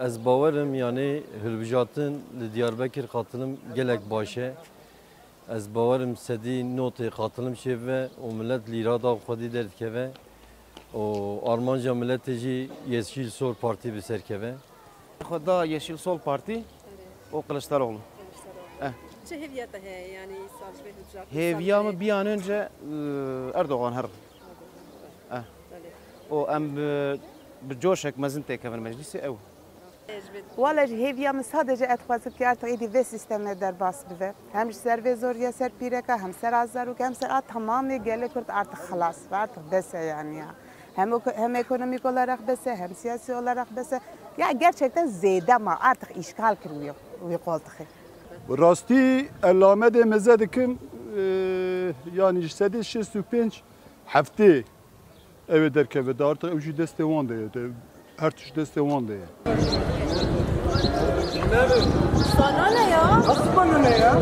Ez bawerim yani hilbijatin li Diyarbakır katılım gelek başe. Ez bawerim sedî notê katılım şeve o millet lîra da xwedî derdikeve. O Armanca milletê jî Yeşil Sol Parti bi serkeve. Xweda Yeşil Sol Parti o Kılıçdaroğlu. Çe heviyata heye yani salçve hücrat. Heviyamı bir an önce Erdoğan her. O em bi coşek mezin tekevin meclisi ev. Vallahi heviyamı sadece etxwazim ki artık edi ve sistemle derbas bive. Hem ser zoriya ser pireka hem ser azaruk hem ser tamamı gelek artık halas artık bese yani ya. Hem ekonomik olarak bese hem siyasi olarak bese. Ya gerçekten zeyde ama artık işgal kırmıyor bu koltuğu. Rastî elamedê meze dikim yani sedî 65 heftê ev derkeve de artık ew jî destê wan de her tuş destê wan de. Sana ne ya? Nasıl bana ne ya?